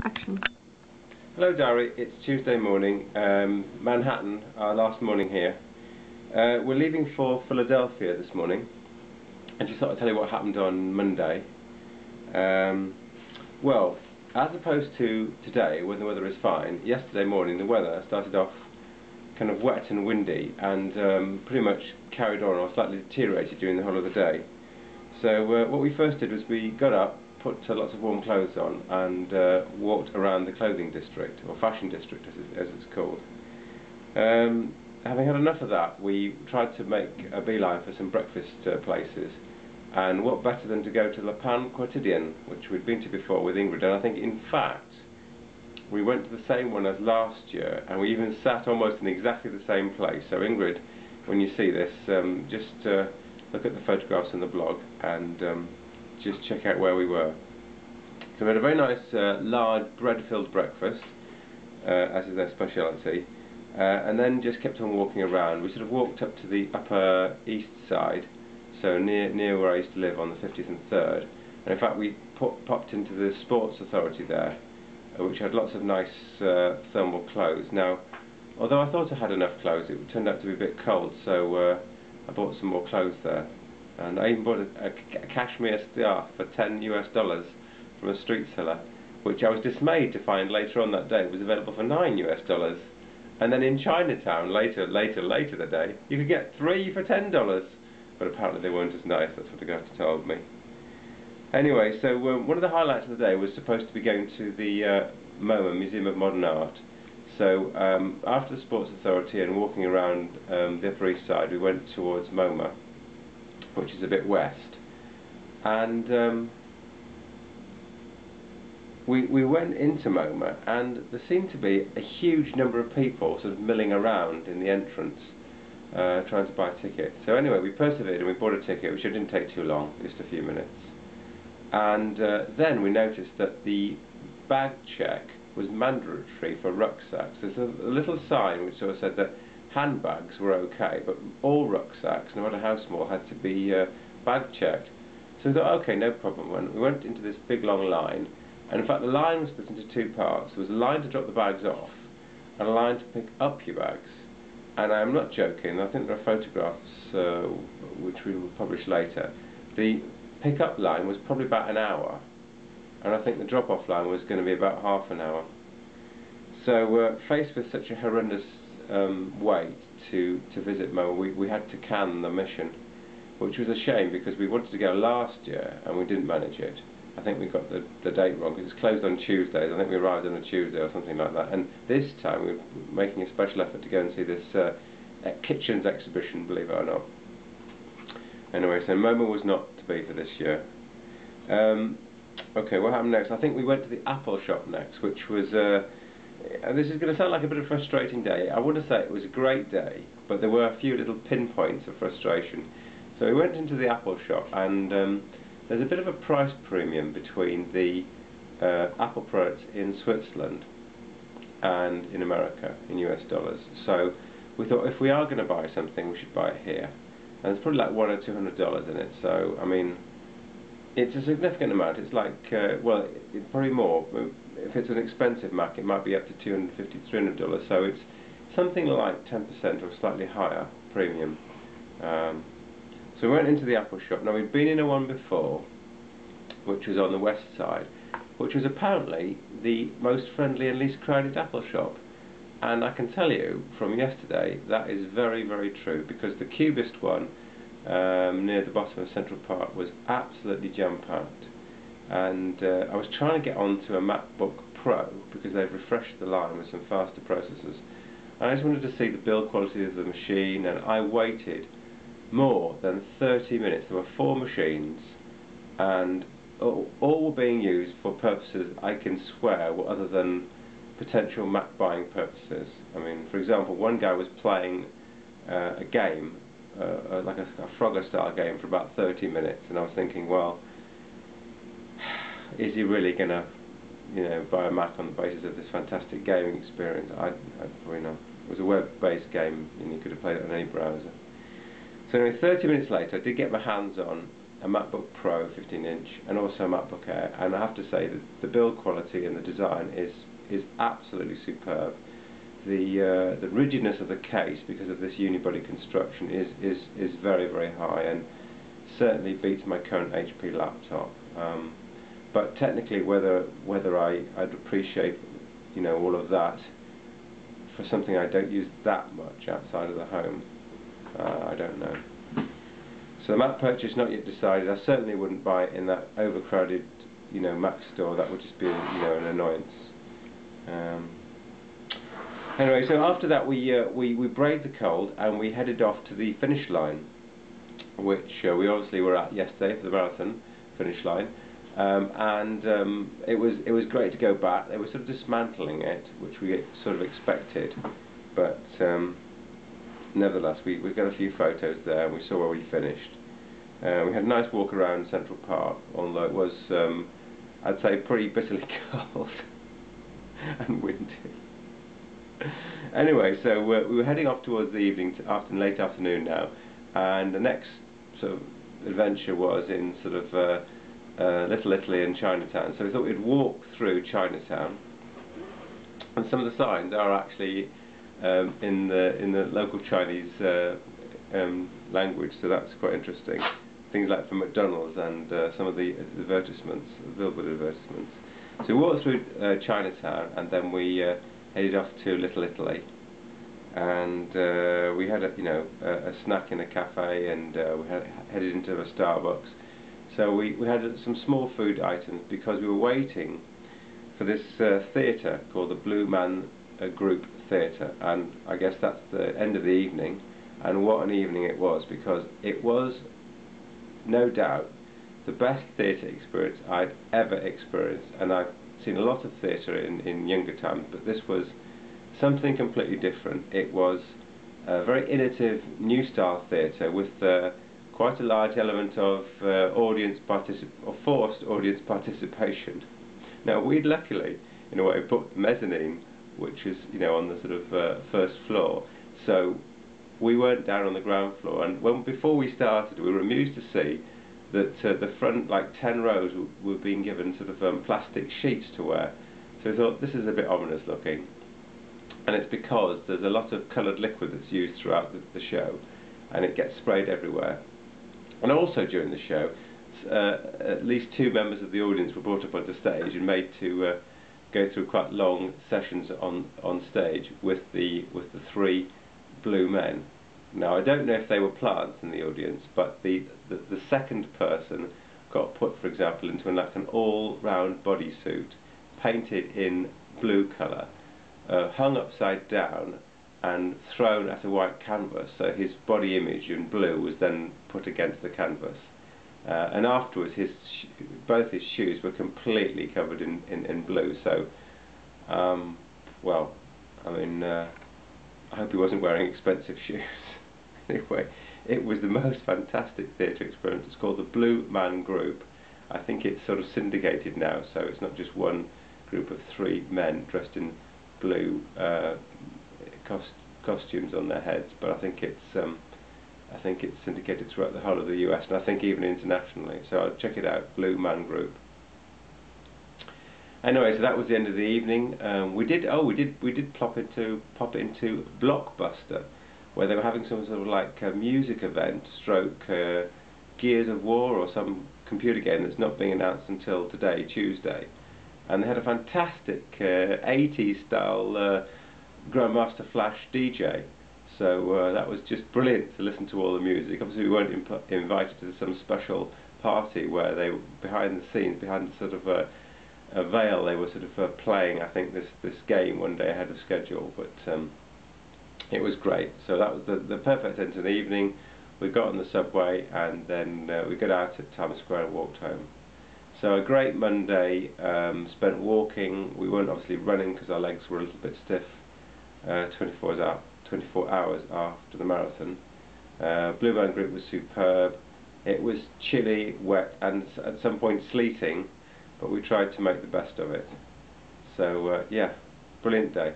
Action. Hello diary, it's Tuesday morning, Manhattan, our last morning here. We're leaving for Philadelphia this morning. I just thought I'd tell you what happened on Monday. Well, as opposed to today when the weather is fine, yesterday morning the weather started off kind of wet and windy and pretty much carried on or slightly deteriorated during the whole of the day. So what we first did was we got up, put lots of warm clothes on and walked around the clothing district, or fashion district as it's called. Having had enough of that, we tried to make a beeline for some breakfast places, and what better than to go to Le Pain Quotidien, which we'd been to before with Ingrid, and I think in fact we went to the same one as last year, and we even sat almost in exactly the same place. So Ingrid, when you see this, just look at the photographs in the blog and just check out where we were. So we had a very nice large bread-filled breakfast, as is their speciality, and then just kept on walking around. We sort of walked up to the upper east side, so near where I used to live on the 50th and 3rd, and in fact we popped into the Sports Authority there, which had lots of nice thermal clothes. Now, although I thought I had enough clothes, it turned out to be a bit cold, so I bought some more clothes there. And I even bought a cashmere scarf for $10 from a street seller, which I was dismayed to find later on that day was available for $9. And then in Chinatown, later the day, you could get 3 for $10. But apparently they weren't as nice, that's what the guy told me. Anyway, so one of the highlights of the day was supposed to be going to the Moma, Museum of Modern Art. So after the Sports Authority and walking around the Upper East Side, we went towards Moma, which is a bit west, and we went into Moma, and there seemed to be a huge number of people sort of milling around in the entrance trying to buy a ticket. So anyway, we persevered and we bought a ticket, which didn't take too long, just a few minutes, and then we noticed that the bag check was mandatory for rucksacks. There's a little sign which sort of said that handbags were okay, but all rucksacks, no matter how small, had to be bag checked. So we thought, okay, no problem. We went into this big long line, and in fact the line was split into two parts. There was a line to drop the bags off, and a line to pick up your bags. And I'm not joking, I think there are photographs which we will publish later. The pick-up line was probably about an hour, and I think the drop-off line was going to be about half an hour. So faced with such a horrendous wait to visit Moma, we had to can the mission, which was a shame because we wanted to go last year and we didn't manage it. I think we got the date wrong because it's closed on Tuesdays. I think we arrived on a Tuesday or something like that, and this time we're making a special effort to go and see this kitchens exhibition, believe it or not. Anyway, so Moma was not to be for this year. Okay, what happened next? I think we went to the Apple shop next, which was this is going to sound like a bit of a frustrating day. I want to say it was a great day, but there were a few little pinpoints of frustration. So we went into the Apple shop, and there's a bit of a price premium between the Apple products in Switzerland and in America, in US dollars. So we thought if we are going to buy something, we should buy it here. And it's probably like $100 or $200 in it, so I mean, it's a significant amount. It's like, well, it's probably more. If it's an expensive Mac, it might be up to $250, $300. So it's something like 10% or slightly higher premium. So we went into the Apple shop. Now, we'd been in a one before, which was on the west side, which was apparently the most friendly and least crowded Apple shop. And I can tell you from yesterday that is very, very true, because the cubist one near the bottom of Central Park was absolutely jam-packed, and I was trying to get onto a MacBook Pro because they've refreshed the line with some faster processors. I just wanted to see the build quality of the machine, and I waited more than 30 minutes. There were 4 machines, and all were being used for purposes I can swear were other than potential Mac buying purposes. I mean, for example, one guy was playing a game, like a Frogger style game, for about 30 minutes, and I was thinking, well, is he really going to, you know, buy a Mac on the basis of this fantastic gaming experience? I'd probably not. It was a web-based game, and you could have played it on any browser. So anyway, 30 minutes later, I did get my hands on a MacBook Pro 15-inch and also a MacBook Air, and I have to say that the build quality and the design is absolutely superb. The rigidness of the case, because of this unibody construction, is very, very high, and certainly beats my current HP laptop. But technically, whether I'd appreciate, you know, all of that for something I don't use that much outside of the home, I don't know. So the Mac purchase not yet decided. I certainly wouldn't buy it in that overcrowded, you know, Mac store. That would just be, you know, an annoyance. Anyway, so after that we braved the cold and we headed off to the finish line, which we obviously were at yesterday for the marathon finish line, it was great to go back. They were sort of dismantling it, which we sort of expected, but nevertheless we got a few photos there and we saw where we finished. We had a nice walk around Central Park, although it was I'd say pretty bitterly cold and windy. Anyway, so we were heading off towards the evening, late afternoon now, and the next sort of adventure was in sort of Little Italy and Chinatown. So we thought we'd walk through Chinatown, and some of the signs are actually in the local Chinese language, so that's quite interesting. Things like for McDonald's and some of the advertisements, billboard advertisements. So we walked through Chinatown, and then we headed off to Little Italy, and we had a snack in a cafe, and we headed into a Starbucks. So we had some small food items because we were waiting for this theatre called the Blue Man Group Theatre, and I guess that's the end of the evening. And what an evening it was, because it was no doubt the best theatre experience I'd ever experienced, and I've seen a lot of theatre in younger times, but this was something completely different. It was a very innovative new style theatre with quite a large element of forced audience participation. Now we'd luckily, in a way, booked the mezzanine, which is, you know, on the sort of first floor, so we weren't down on the ground floor. And before we started, we were amused to see that the front, like 10 rows, were being given sort of plastic sheets to wear. So we thought, this is a bit ominous looking, and it's because there's a lot of coloured liquid that's used throughout the show, and it gets sprayed everywhere. And also during the show, at least 2 members of the audience were brought up onto stage and made to go through quite long sessions on stage with the 3 blue men. Now I don't know if they were plants in the audience, but the second person got put, for example, into like an all-round bodysuit, painted in blue colour, hung upside down and thrown at a white canvas, so his body image in blue was then put against the canvas. And afterwards both his shoes were completely covered in blue, so well, I mean, I hope he wasn't wearing expensive shoes. Anyway, it was the most fantastic theatre experience. It's called the Blue Man Group. I think it's sort of syndicated now, so it's not just one group of 3 men dressed in blue costumes on their heads, but I think it's syndicated throughout the whole of the US, and I think even internationally. So I'll check it out, Blue Man Group. Anyway, so that was the end of the evening. We did pop into Blockbuster, where they were having some sort of like a music event, stroke Gears of War or some computer game that's not being announced until today, Tuesday. And they had a fantastic 80s style Grandmaster Flash DJ. So that was just brilliant to listen to all the music. Obviously we weren't invited to some special party where they were behind the scenes, behind sort of a veil, they were sort of playing, I think, this game one day ahead of schedule, but it was great. So that was the perfect end to the evening. We got on the subway, and then we got out at Times Square and walked home. So a great Monday, spent walking. We weren't obviously running because our legs were a little bit stiff 24 hours after the marathon. Blue Man Group was superb. It was chilly, wet, and at some point sleeting, but we tried to make the best of it. So yeah, brilliant day.